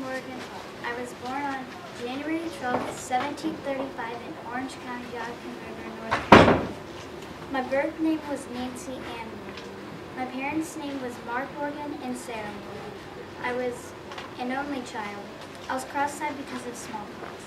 Morgan Hall. I was born on January 12, 1735 in Orange County, Yadkin River, North Carolina. My birth name was Nancy Ann Morgan. My parents' name was Mark Morgan and Sarah Morgan. I was an only child. I was cross-eyed because of smallpox.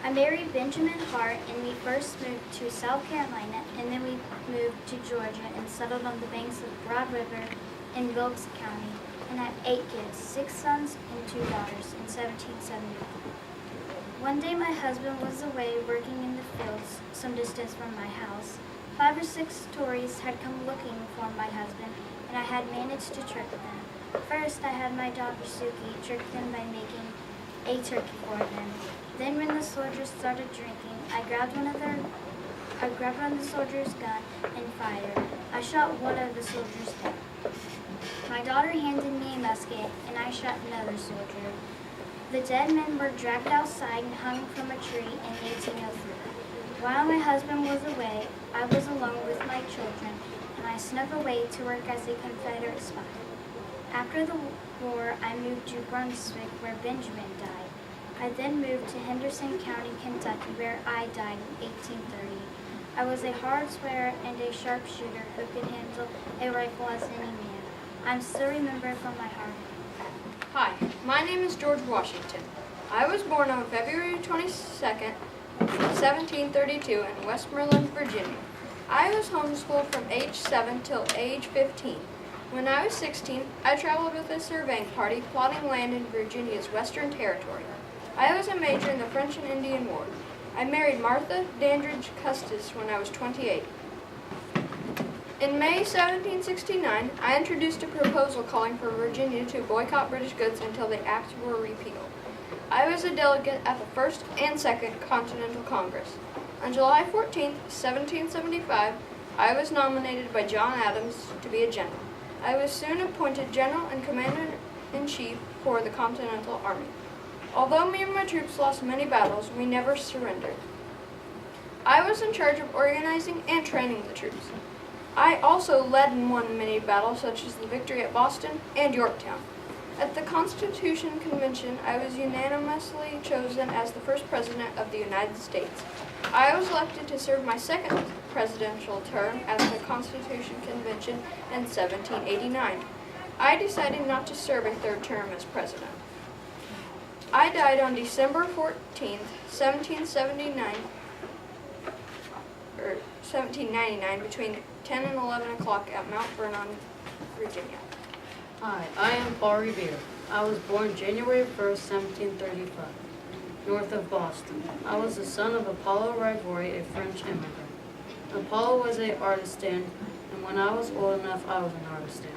I married Benjamin Hart, and we first moved to South Carolina, and then we moved to Georgia and settled on the banks of Broad River in Wilkes County, and had 8 kids, 6 sons and 2 daughters, in 1771. One day my husband was away working in the fields some distance from my house. 5 or 6 Tories had come looking for my husband, and I had managed to trick them. First, I had my daughter Suki trick them by making a turkey for them. Then when the soldiers started drinking, I grabbed one of the soldiers' gun and fired. I shot one of the soldiers dead. My daughter handed me a musket, and I shot another soldier. The dead men were dragged outside and hung from a tree in 1803. While my husband was away, I was alone with my children, and I snuck away to work as a Confederate spy. After the war, I moved to Brunswick, where Benjamin died. I then moved to Henderson County, Kentucky, where I died in 1830. I was a hard swearer and a sharpshooter who could handle a rifle as any man. I'm still remembered from my heart. Hi, my name is George Washington. I was born on February 22nd, 1732 in Westmoreland, Virginia. I was homeschooled from age 7 till age 15. When I was 16, I traveled with a surveying party plotting land in Virginia's Western Territory. I was a major in the French and Indian War. I married Martha Dandridge Custis when I was 28. In May 1769, I introduced a proposal calling for Virginia to boycott British goods until the acts were repealed. I was a delegate at the First and Second Continental Congress. On July 14, 1775, I was nominated by John Adams to be a general. I was soon appointed general and commander-in-chief for the Continental Army. Although me and my troops lost many battles, we never surrendered. I was in charge of organizing and training the troops. I also led and won many battles, such as the victory at Boston and Yorktown. At the Constitution Convention, I was unanimously chosen as the first president of the United States. I was elected to serve my second presidential term at the Constitution Convention in 1789. I decided not to serve a third term as president. I died on December 14th, 1799 between 10 and 11 o'clock at Mount Vernon, Virginia. Hi, I am Paul Revere. I was born January 1st, 1735, north of Boston. I was the son of Apollo Rivory, a French immigrant. Apollo was an artisan, and when I was old enough, I was an artisan.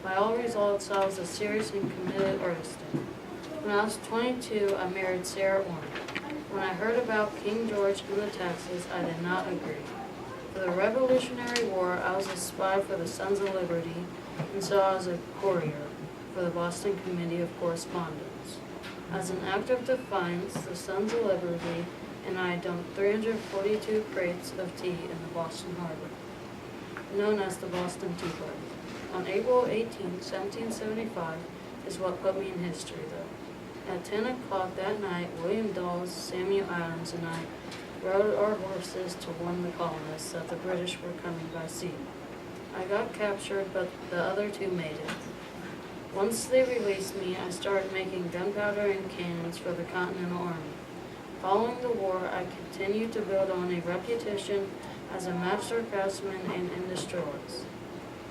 By all results, I was a serious and committed artisan. When I was 22, I married Sarah Orne. When I heard about King George and the taxes, I did not agree. For the Revolutionary War, I was a spy for the Sons of Liberty, and so I was a courier for the Boston Committee of Correspondence. As an act of defiance, the Sons of Liberty and I dumped 342 crates of tea in the Boston Harbor, known as the Boston Tea Party. On April 18, 1775, is what put me in history, though. At 10 o'clock that night, William Dawes, Samuel Adams, and I rode our horses to warn the colonists that the British were coming by sea. I got captured, but the other 2 made it. Once they released me, I started making gunpowder and cannons for the Continental Army. Following the war, I continued to build on a reputation as a master craftsman and industrialist.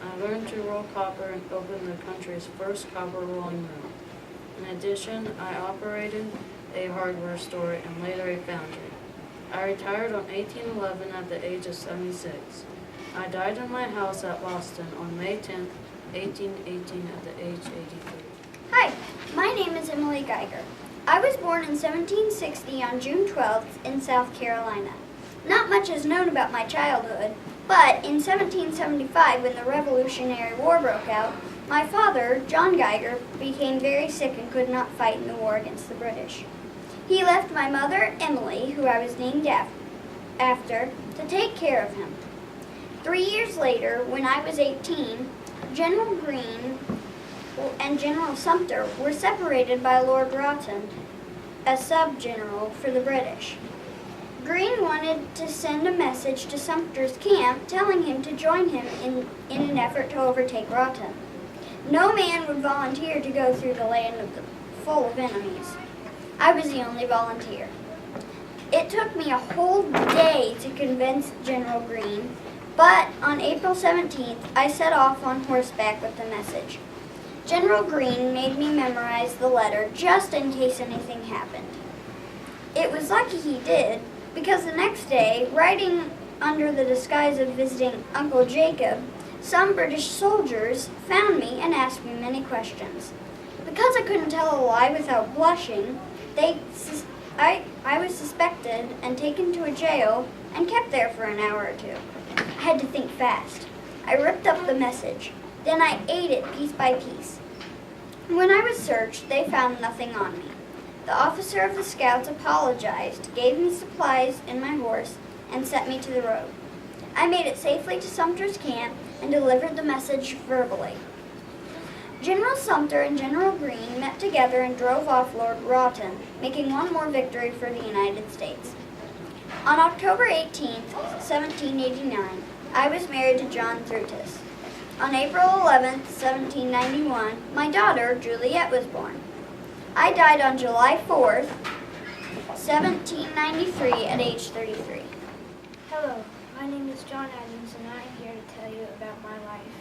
I learned to roll copper and opened the country's first copper rolling mill. In addition, I operated a hardware store and later a foundry. I retired on 1811 at the age of 76. I died in my house at Boston on May 10, 1818 at the age 83. Hi, my name is Emily Geiger. I was born in 1760 on June 12th in South Carolina. Not much is known about my childhood, but in 1775, when the Revolutionary War broke out, my father, John Geiger, became very sick and could not fight in the war against the British. He left my mother, Emily, who I was named after, to take care of him. 3 years later, when I was 18, General Greene and General Sumter were separated by Lord Rawdon, a sub-general for the British. Greene wanted to send a message to Sumter's camp telling him to join him in an effort to overtake Rawdon. No man would volunteer to go through the land full of enemies. I was the only volunteer. It took me a whole day to convince General Greene, but on April 17th, I set off on horseback with the message. General Greene made me memorize the letter just in case anything happened. It was lucky he did, because the next day, riding under the disguise of visiting Uncle Jacob, some British soldiers found me and asked me many questions. Because I couldn't tell a lie without blushing, I was suspected and taken to a jail and kept there for an hour or two. I had to think fast. I ripped up the message. Then I ate it piece by piece. When I was searched, they found nothing on me. The officer of the scouts apologized, gave me supplies and my horse, and set me to the road. I made it safely to Sumter's camp and delivered the message verbally. General Sumter and General Greene met together and drove off Lord Rawdon, making one more victory for the United States. On October 18, 1789, I was married to John Thrutus. On April 11, 1791, my daughter, Juliet, was born. I died on July 4, 1793, at age 33. Hello, my name is John Adams, and I am here to tell you about my life.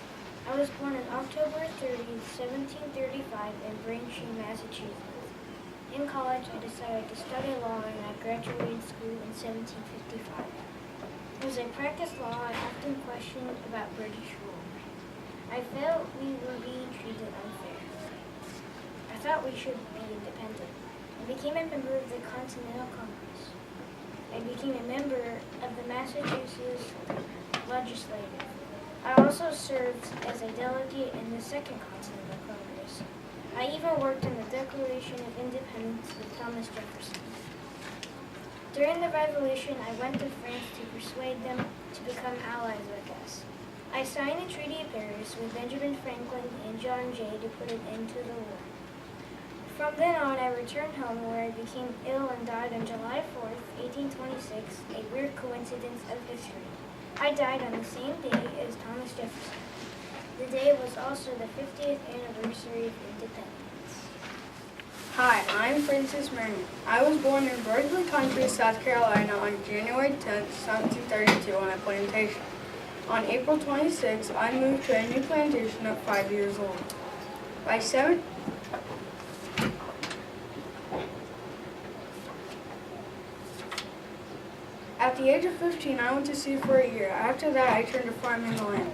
I was born on October 30, 1735, in Braintree, Massachusetts. In college, I decided to study law, and I graduated school in 1755. As I practiced law, I often questioned about British rule. I felt we were being treated unfair. I thought we should be independent. I became a member of the Continental Congress. I became a member of the Massachusetts Legislature. I also served as a delegate in the Second Continental Congress. I even worked on the Declaration of Independence with Thomas Jefferson. During the Revolution, I went to France to persuade them to become allies with us. I signed the Treaty of Paris with Benjamin Franklin and John Jay to put an end to the war. From then on, I returned home where I became ill and died on July 4th, 1826, a weird coincidence of history. I died on the same day as Thomas Jefferson. The day was also the 50th anniversary of independence. Hi, I'm Princess Marion. I was born in Berkeley Country, South Carolina on January 10, 1732 on a plantation. On April 26, I moved to a new plantation at 5 years old. At the age of 15, I went to sea for a year. After that, I turned to farming the land.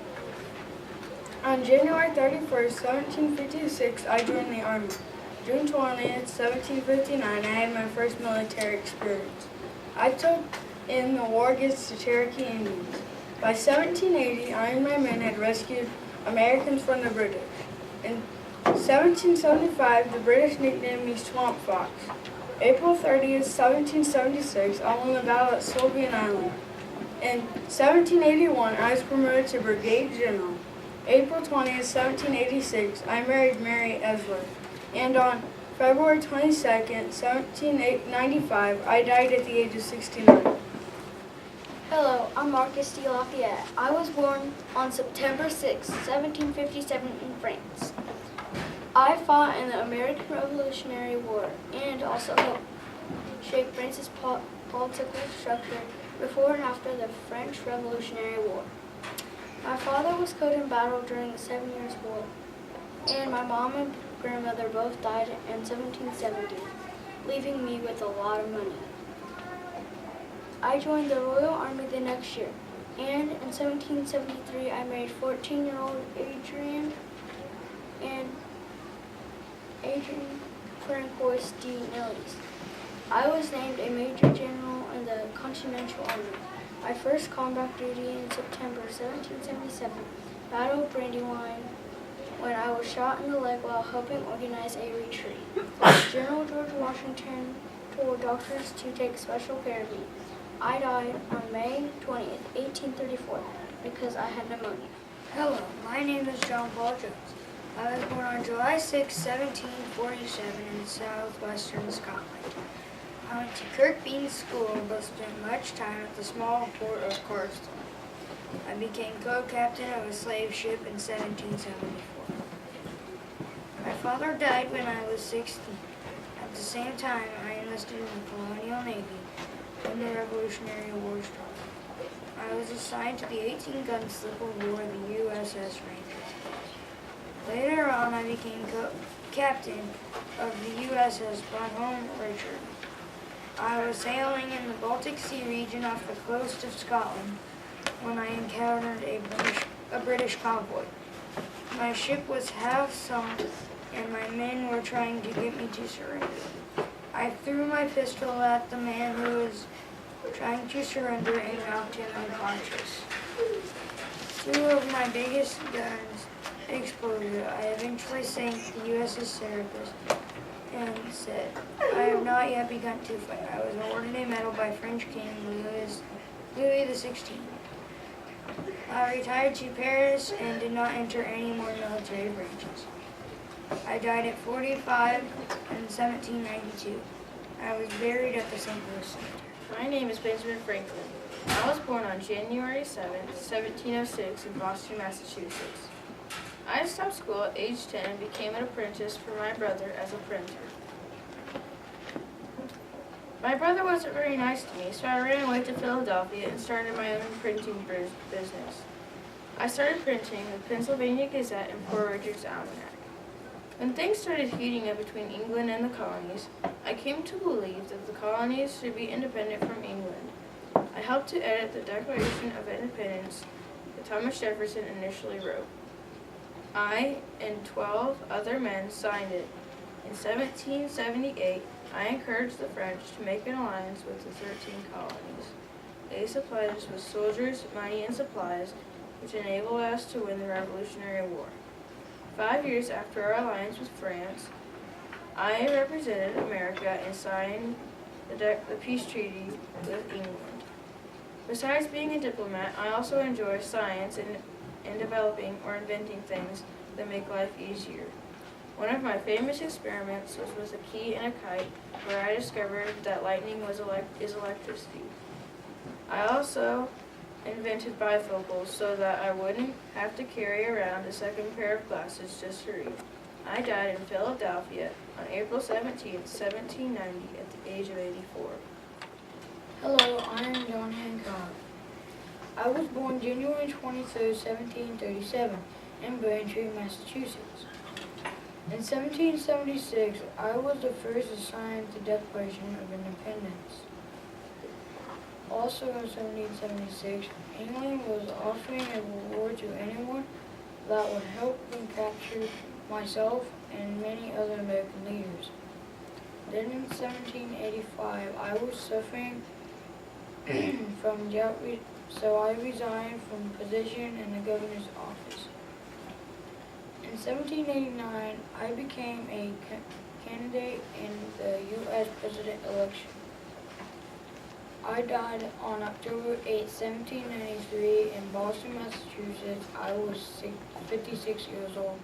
On January 31st, 1756, I joined the Army. June 20th, 1759, I had my first military experience. I took in the war against the Cherokee Indians. By 1780, I and my men had rescued Americans from the British. In 1775, the British nicknamed me Swamp Fox. April 30th, 1776, I won the battle at Sullivan Island. In 1781, I was promoted to Brigade General. April 20th, 1786, I married Mary Esler. And on February 22nd, 1795, I died at the age of 69. Hello, I'm Marcus D. Lafayette. I was born on September 6, 1757 in France. I fought in the American Revolutionary War and also helped shape France's political structure before and after the French Revolutionary War. My father was killed in battle during the 7 Years' War, and my mom and grandmother both died in 1770, leaving me with a lot of money. I joined the Royal Army the next year, and in 1773 I married 14-year-old Adrian Francois D. Nellis. I was named a Major General in the Continental Army. My first combat duty in September 1777, Battle of Brandywine, when I was shot in the leg while helping organize a retreat. General George Washington told doctors to take special care of me. I died on May 20th, 1834, because I had pneumonia. Hello, my name is John Paul Jones. I was born on July 6, 1747 in southwestern Scotland. I went to Kirkbean School but spent much time at the small port of Corkston. I became co-captain of a slave ship in 1774. My father died when I was 16. At the same time, I enlisted in the Colonial Navy when the Revolutionary War started. I was assigned to the 18-gun slip of war, the USS Rangers. Later on, I became captain of the USS Bonhomme Richard. I was sailing in the Baltic Sea region off the coast of Scotland when I encountered a British convoy. My ship was half sunk, and my men were trying to get me to surrender. I threw my pistol at the man who was trying to surrender and knocked him unconscious. Two of my biggest guns exploded. I eventually sank the USS Serapis and said, I have not yet begun to fight. I was awarded a medal by French King Louis XVI. I retired to Paris and did not enter any more military branches. I died at 45 in 1792. I was buried at the St. Louis Cemetery. My name is Benjamin Franklin. I was born on January 7, 1706 in Boston, Massachusetts. I stopped school at age 10 and became an apprentice for my brother as a printer. My brother wasn't very nice to me, so I ran away to Philadelphia and started my own printing business. I started printing the Pennsylvania Gazette and Poor Richard's Almanac. When things started heating up between England and the colonies, I came to believe that the colonies should be independent from England. I helped to edit the Declaration of Independence that Thomas Jefferson initially wrote. I and 12 other men signed it. In 1778, I encouraged the French to make an alliance with the 13 colonies. They supplied us with soldiers, money, and supplies, which enabled us to win the Revolutionary War. 5 years after our alliance with France, I represented America and signed the peace treaty with England. Besides being a diplomat, I also enjoy science and developing or inventing things that make life easier. One of my famous experiments was with a key and a kite, where I discovered that lightning is electricity. I also invented bifocals so that I wouldn't have to carry around a second pair of glasses just to read. I died in Philadelphia on April 17, 1790, at the age of 84. Hello, I am John Hancock. I was born January 23, 1737, in Braintree, Massachusetts. In 1776, I was the first to sign the Declaration of Independence. Also in 1776, England was offering a reward to anyone that would help them capture myself and many other American leaders. Then in 1785, I was suffering from gout, so I resigned from position in the governor's office. In 1789, I became a candidate in the U.S. president election. I died on October 8, 1793 in Boston, Massachusetts. I was 56 years old.